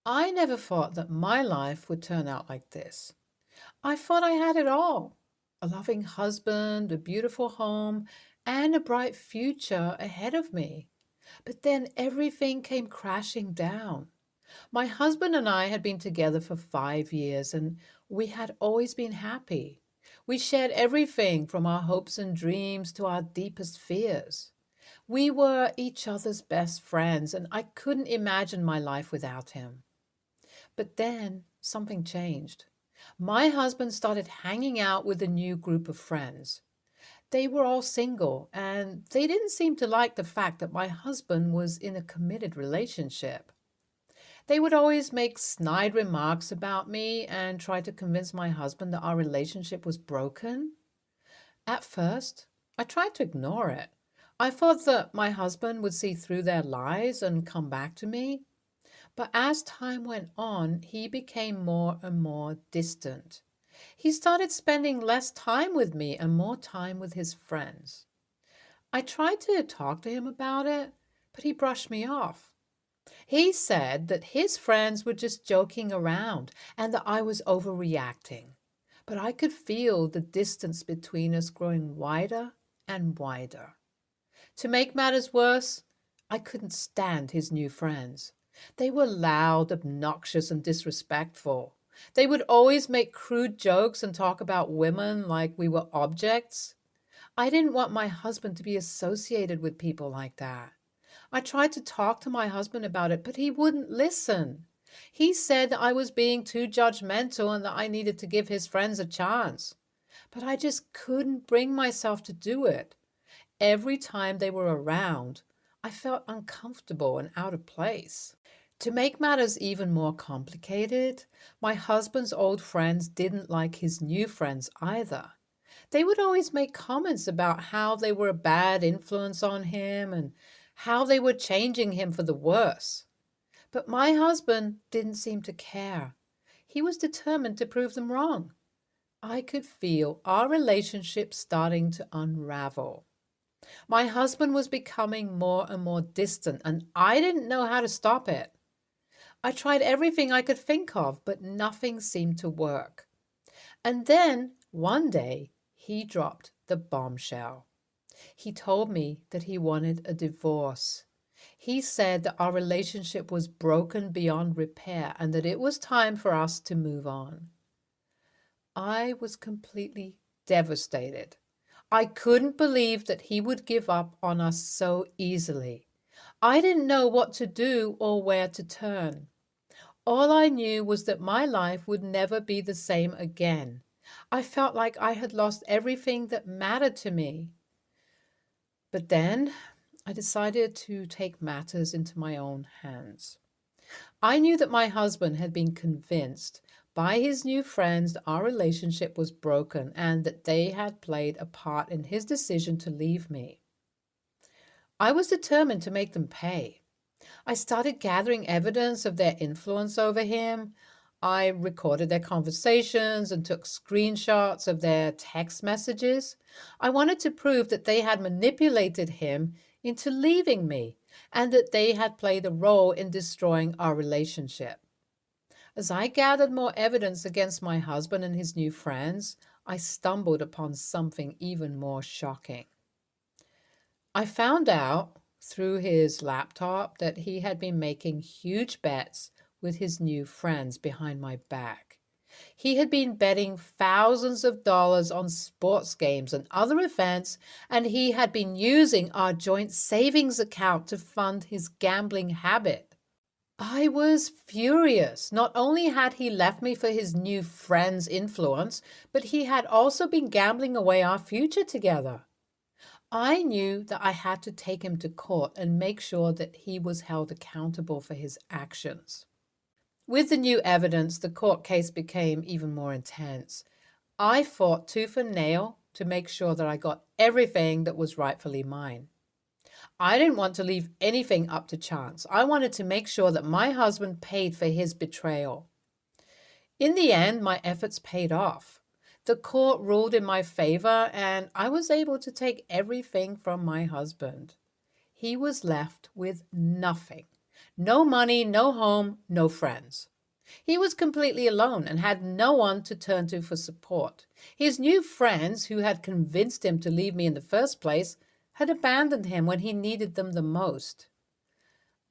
I never thought that my life would turn out like this. I thought I had it all: a loving husband, a beautiful home, and a bright future ahead of me. But then everything came crashing down. My husband and I had been together for 5 years, and we had always been happy. We shared everything from our hopes and dreams to our deepest fears. We were each other's best friends, and I couldn't imagine my life without him. But then something changed. My husband started hanging out with a new group of friends. They were all single, and they didn't seem to like the fact that my husband was in a committed relationship. They would always make snide remarks about me and try to convince my husband that our relationship was broken. At first, I tried to ignore it. I thought that my husband would see through their lies and come back to me. But as time went on, he became more and more distant. He started spending less time with me and more time with his friends. I tried to talk to him about it, but he brushed me off. He said that his friends were just joking around and that I was overreacting. But I could feel the distance between us growing wider and wider. To make matters worse, I couldn't stand his new friends. They were loud, obnoxious, and disrespectful. They would always make crude jokes and talk about women like we were objects. I didn't want my husband to be associated with people like that. I tried to talk to my husband about it, but he wouldn't listen. He said that I was being too judgmental and that I needed to give his friends a chance. But I just couldn't bring myself to do it. Every time they were around, I felt uncomfortable and out of place. To make matters even more complicated, my husband's old friends didn't like his new friends either. They would always make comments about how they were a bad influence on him and how they were changing him for the worse. But my husband didn't seem to care. He was determined to prove them wrong. I could feel our relationship starting to unravel. My husband was becoming more and more distant, and I didn't know how to stop it. I tried everything I could think of, but nothing seemed to work. And then, one day, he dropped the bombshell. He told me that he wanted a divorce. He said that our relationship was broken beyond repair and that it was time for us to move on. I was completely devastated. I couldn't believe that he would give up on us so easily. I didn't know what to do or where to turn. All I knew was that my life would never be the same again. I felt like I had lost everything that mattered to me. But then I decided to take matters into my own hands. I knew that my husband had been convinced by his new friends that our relationship was broken and that they had played a part in his decision to leave me. I was determined to make them pay. I started gathering evidence of their influence over him. I recorded their conversations and took screenshots of their text messages. I wanted to prove that they had manipulated him into leaving me and that they had played a role in destroying our relationship. As I gathered more evidence against my husband and his new friends, I stumbled upon something even more shocking. I found out through his laptop that he had been making huge bets with his new friends behind my back. He had been betting thousands of dollars on sports games and other events, and he had been using our joint savings account to fund his gambling habit. I was furious. Not only had he left me for his new friend's influence, but he had also been gambling away our future together. I knew that I had to take him to court and make sure that he was held accountable for his actions. With the new evidence, the court case became even more intense. I fought tooth and nail to make sure that I got everything that was rightfully mine. I didn't want to leave anything up to chance. I wanted to make sure that my husband paid for his betrayal. In the end, my efforts paid off. The court ruled in my favor, and I was able to take everything from my husband. He was left with nothing. No money, no home, no friends. He was completely alone and had no one to turn to for support. His new friends, who had convinced him to leave me in the first place, had abandoned him when he needed them the most.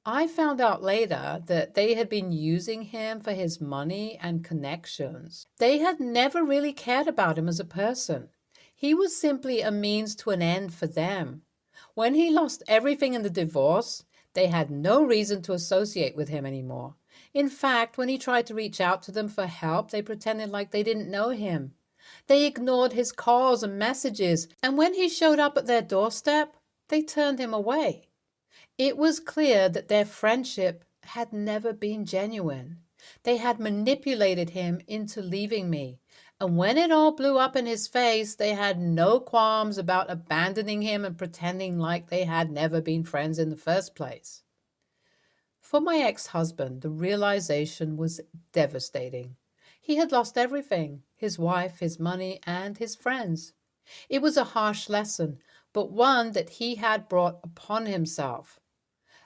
I found out later that they had been using him for his money and connections. They had never really cared about him as a person. He was simply a means to an end for them. When he lost everything in the divorce, they had no reason to associate with him anymore. In fact, when he tried to reach out to them for help, they pretended like they didn't know him. They ignored his calls and messages, and when he showed up at their doorstep, they turned him away. It was clear that their friendship had never been genuine. They had manipulated him into leaving me, and when it all blew up in his face, they had no qualms about abandoning him and pretending like they had never been friends in the first place. For my ex-husband, the realization was devastating. He had lost everything: his wife, his money, and his friends. It was a harsh lesson, but one that he had brought upon himself.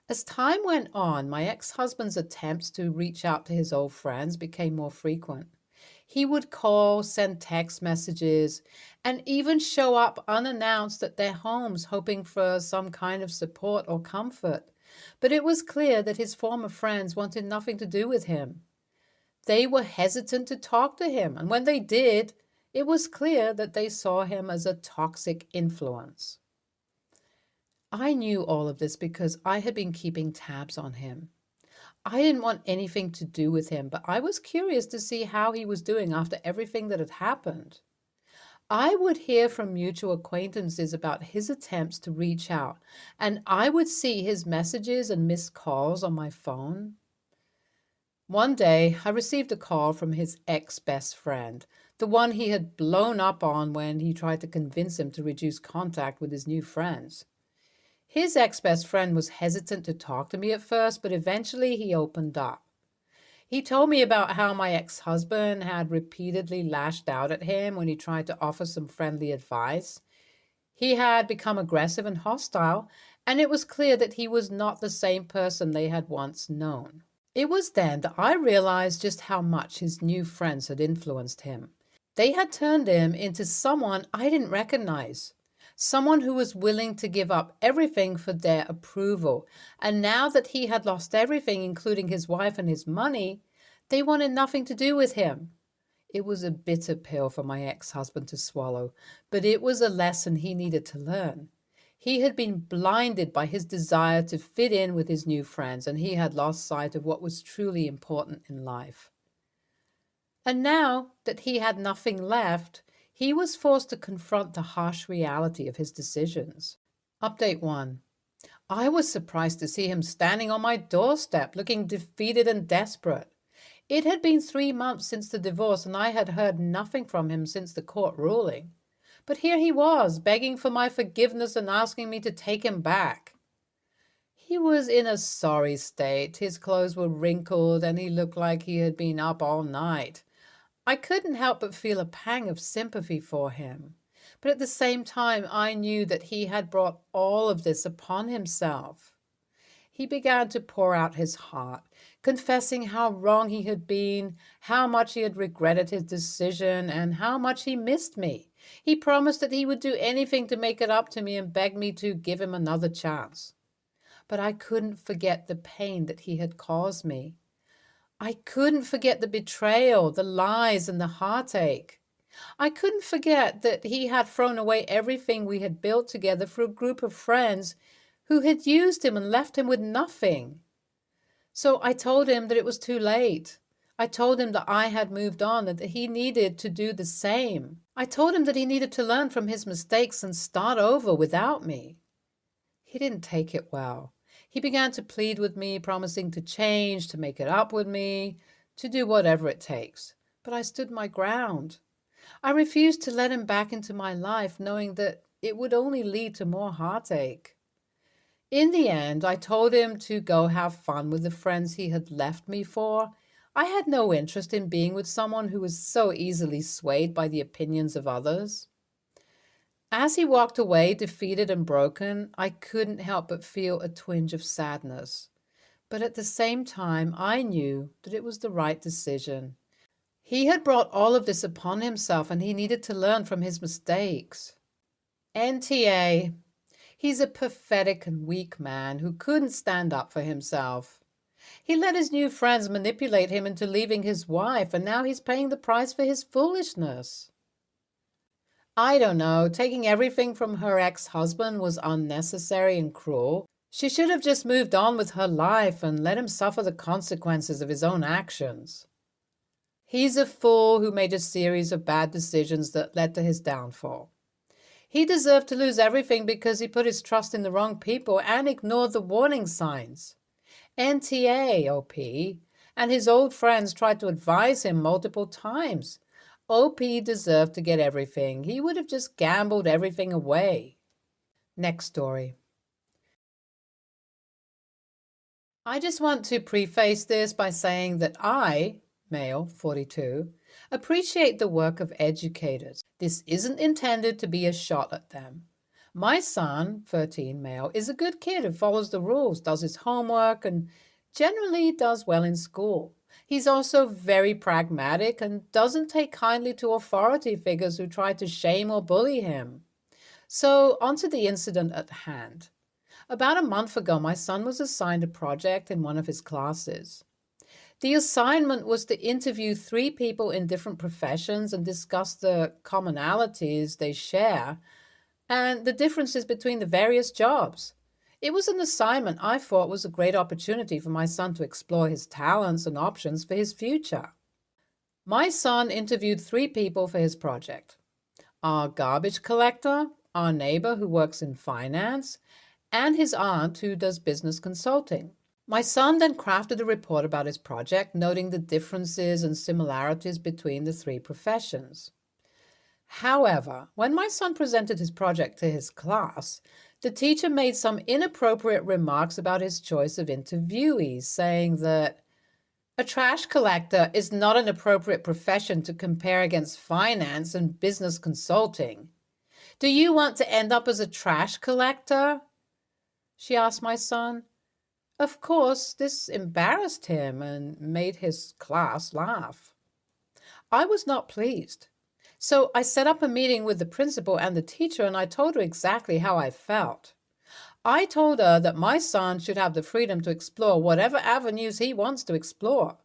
As time went on, my ex-husband's attempts to reach out to his old friends became more frequent. He would call, send text messages, and even show up unannounced at their homes, hoping for some kind of support or comfort. But it was clear that his former friends wanted nothing to do with him. They were hesitant to talk to him, and when they did, it was clear that they saw him as a toxic influence. I knew all of this because I had been keeping tabs on him. I didn't want anything to do with him, but I was curious to see how he was doing after everything that had happened. I would hear from mutual acquaintances about his attempts to reach out, and I would see his messages and missed calls on my phone. One day, I received a call from his ex-best friend, the one he had blown up on when he tried to convince him to reduce contact with his new friends. His ex-best friend was hesitant to talk to me at first, but eventually he opened up. He told me about how my ex-husband had repeatedly lashed out at him when he tried to offer some friendly advice. He had become aggressive and hostile, and it was clear that he was not the same person they had once known. It was then that I realized just how much his new friends had influenced him. They had turned him into someone I didn't recognize. Someone who was willing to give up everything for their approval. And now that he had lost everything, including his wife and his money, they wanted nothing to do with him. It was a bitter pill for my ex-husband to swallow, but it was a lesson he needed to learn. He had been blinded by his desire to fit in with his new friends, and he had lost sight of what was truly important in life. And now that he had nothing left, he was forced to confront the harsh reality of his decisions. Update 1. I was surprised to see him standing on my doorstep, looking defeated and desperate. It had been 3 months since the divorce, and I had heard nothing from him since the court ruling. But here he was, begging for my forgiveness and asking me to take him back. He was in a sorry state. His clothes were wrinkled, and he looked like he had been up all night. I couldn't help but feel a pang of sympathy for him. But at the same time, I knew that he had brought all of this upon himself. He began to pour out his heart, confessing how wrong he had been, how much he had regretted his decision, and how much he missed me. He promised that he would do anything to make it up to me and begged me to give him another chance. But I couldn't forget the pain that he had caused me. I couldn't forget the betrayal, the lies, and the heartache. I couldn't forget that he had thrown away everything we had built together for a group of friends who had used him and left him with nothing. So I told him that it was too late. I told him that I had moved on and that he needed to do the same. I told him that he needed to learn from his mistakes and start over without me. He didn't take it well. He began to plead with me, promising to change, to make it up with me, to do whatever it takes. But I stood my ground. I refused to let him back into my life, knowing that it would only lead to more heartache. In the end, I told him to go have fun with the friends he had left me for. I had no interest in being with someone who was so easily swayed by the opinions of others. As he walked away, defeated and broken, I couldn't help but feel a twinge of sadness. But at the same time, I knew that it was the right decision. He had brought all of this upon himself and he needed to learn from his mistakes. NTA. He's a pathetic and weak man who couldn't stand up for himself. He let his new friends manipulate him into leaving his wife, and now he's paying the price for his foolishness. I don't know, taking everything from her ex-husband was unnecessary and cruel. She should have just moved on with her life and let him suffer the consequences of his own actions. He's a fool who made a series of bad decisions that led to his downfall. He deserved to lose everything because he put his trust in the wrong people and ignored the warning signs. NTA, OP, and his old friends tried to advise him multiple times. OP deserved to get everything. He would have just gambled everything away. Next story. I just want to preface this by saying that I, male, 42, appreciate the work of educators. This isn't intended to be a shot at them. My son, 13, male, is a good kid who follows the rules, does his homework, and generally does well in school. He's also very pragmatic and doesn't take kindly to authority figures who try to shame or bully him. So, onto the incident at hand. About a month ago, my son was assigned a project in one of his classes. The assignment was to interview 3 people in different professions and discuss the commonalities they share and the differences between the various jobs. It was an assignment I thought was a great opportunity for my son to explore his talents and options for his future. My son interviewed 3 people for his project: our garbage collector, our neighbor who works in finance, and his aunt who does business consulting. My son then crafted a report about his project, noting the differences and similarities between the 3 professions. However, when my son presented his project to his class, the teacher made some inappropriate remarks about his choice of interviewees, saying that a trash collector is not an appropriate profession to compare against finance and business consulting. Do you want to end up as a trash collector? She asked my son. Of course, this embarrassed him and made his class laugh. I was not pleased. So I set up a meeting with the principal and the teacher, and I told her exactly how I felt. I told her that my son should have the freedom to explore whatever avenues he wants to explore.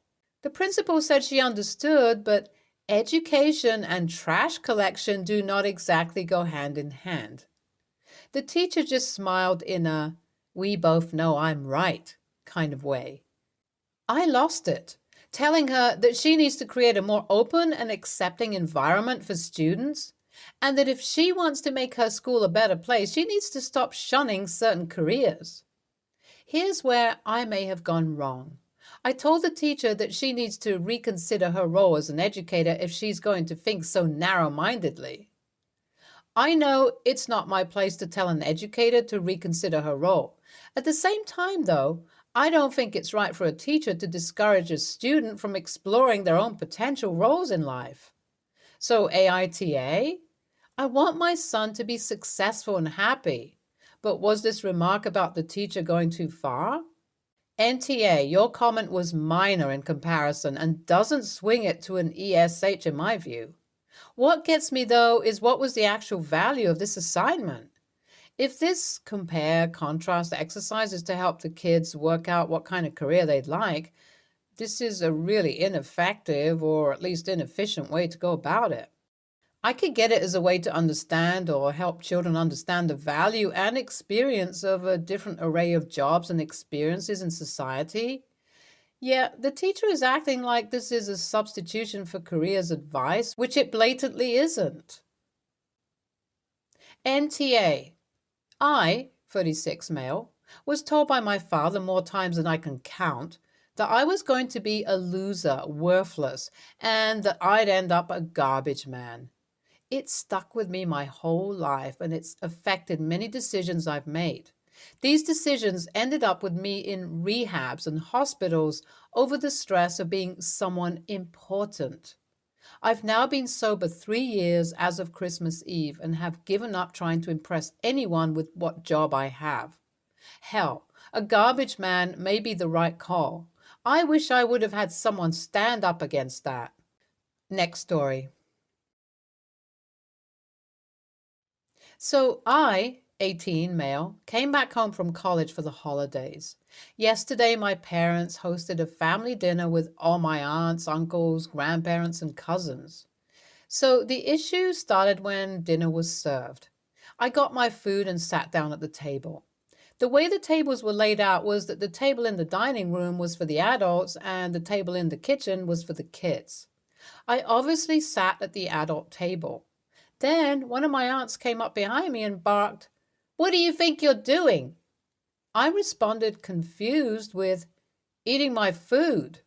The principal said she understood, but education and trash collection do not exactly go hand in hand. The teacher just smiled in a "we both know I'm right" kind of way. I lost it, telling her that she needs to create a more open and accepting environment for students, and that if she wants to make her school a better place, she needs to stop shunning certain careers. Here's where I may have gone wrong. I told the teacher that she needs to reconsider her role as an educator if she's going to think so narrow-mindedly. I know it's not my place to tell an educator to reconsider her role. At the same time, though, I don't think it's right for a teacher to discourage a student from exploring their own potential roles in life. So AITA, I want my son to be successful and happy. But was this remark about the teacher going too far? NTA, your comment was minor in comparison and doesn't swing it to an ESH in my view. What gets me, though, is what was the actual value of this assignment? If this compare-contrast exercise is to help the kids work out what kind of career they'd like, this is a really ineffective or at least inefficient way to go about it. I could get it as a way to understand or help children understand the value and experience of a different array of jobs and experiences in society. Yet the teacher is acting like this is a substitution for careers advice, which it blatantly isn't. NTA. I, 36 male, was told by my father more times than I can count that I was going to be a loser, worthless, and that I'd end up a garbage man. It stuck with me my whole life, and it's affected many decisions I've made. These decisions ended up with me in rehabs and hospitals over the stress of being someone important. I've now been sober 3 years as of Christmas Eve and have given up trying to impress anyone with what job I have. Hell, A garbage man may be the right call. I wish I would have had someone stand up against that. Next story. So I, 18 male, came back home from college for the holidays. Yesterday, my parents hosted a family dinner with all my aunts, uncles, grandparents, and cousins. So the issue started when dinner was served. I got my food and sat down at the table. The way the tables were laid out was that the table in the dining room was for the adults and the table in the kitchen was for the kids. I obviously sat at the adult table. Then one of my aunts came up behind me and barked, "What do you think you're doing?" I responded confused with, "Eating my food."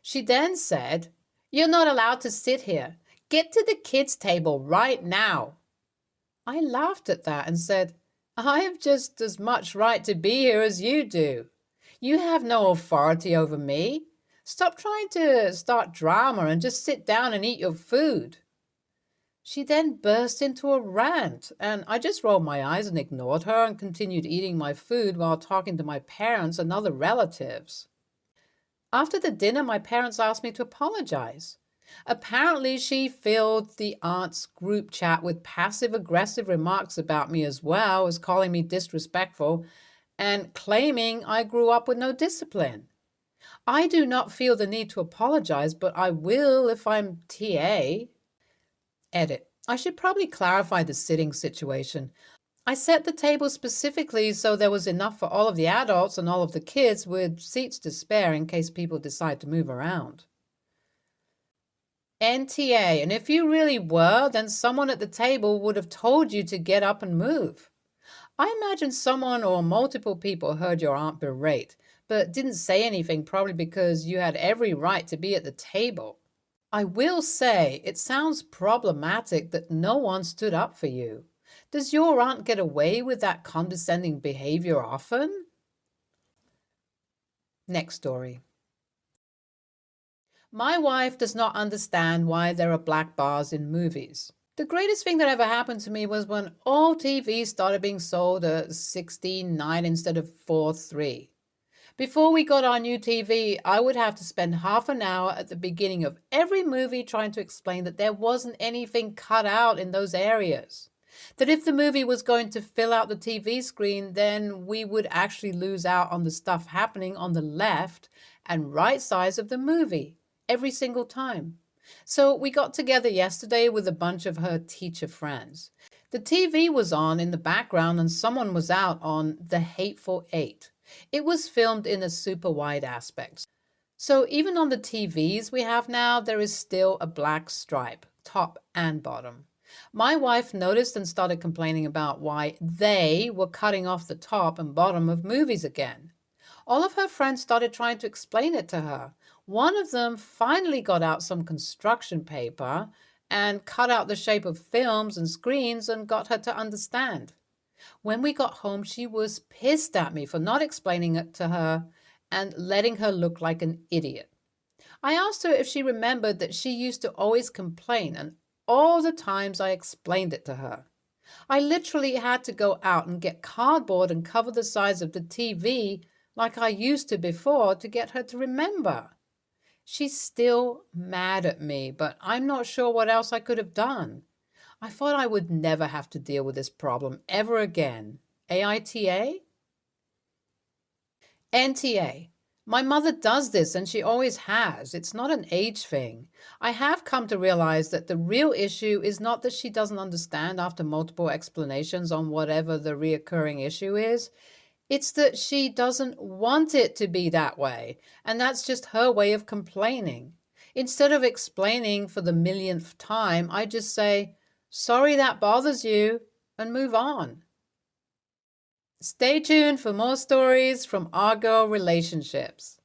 She then said, "You're not allowed to sit here. Get to the kids' table right now." I laughed at that and said, "I have just as much right to be here as you do. You have no authority over me. Stop trying to start drama and just sit down and eat your food." She then burst into a rant, and I just rolled my eyes and ignored her and continued eating my food while talking to my parents and other relatives. After the dinner, my parents asked me to apologize. Apparently, she filled the aunt's group chat with passive-aggressive remarks about me as well as calling me disrespectful and claiming I grew up with no discipline. I do not feel the need to apologize, but I will if I'm TA. Edit. I should probably clarify the sitting situation. I set the table specifically so there was enough for all of the adults and all of the kids with seats to spare in case people decide to move around. NTA, and if you really were, then someone at the table would have told you to get up and move. I imagine someone or multiple people heard your aunt berate, but didn't say anything, probably because you had every right to be at the table. I will say it sounds problematic that no one stood up for you. Does your aunt get away with that condescending behavior often? Next story. My wife does not understand why there are black bars in movies. The greatest thing that ever happened to me was when all TVs started being sold at 16:9 instead of 4:3. Before we got our new TV, I would have to spend half an hour at the beginning of every movie trying to explain that there wasn't anything cut out in those areas. That if the movie was going to fill out the TV screen, then we would actually lose out on the stuff happening on the left and right sides of the movie every single time. So we got together yesterday with a bunch of her teacher friends. The TV was on in the background and someone was out on The Hateful Eight. It was filmed in a super wide aspect. So even on the TVs we have now, there is still a black stripe, top and bottom. My wife noticed and started complaining about why they were cutting off the top and bottom of movies again. All of her friends started trying to explain it to her. One of them finally got out some construction paper and cut out the shape of films and screens and got her to understand. When we got home, she was pissed at me for not explaining it to her and letting her look like an idiot. I asked her if she remembered that she used to always complain and all the times I explained it to her. I literally had to go out and get cardboard and cover the sides of the TV like I used to before to get her to remember. She's still mad at me, but I'm not sure what else I could have done. I thought I would never have to deal with this problem ever again. AITA? NTA. My mother does this and she always has. It's not an age thing. I have come to realize that the real issue is not that she doesn't understand after multiple explanations on whatever the reoccurring issue is. It's that she doesn't want it to be that way, and that's just her way of complaining. Instead of explaining for the millionth time, I just say, "Sorry that bothers you," and move on. Stay tuned for more stories from our girl relationships.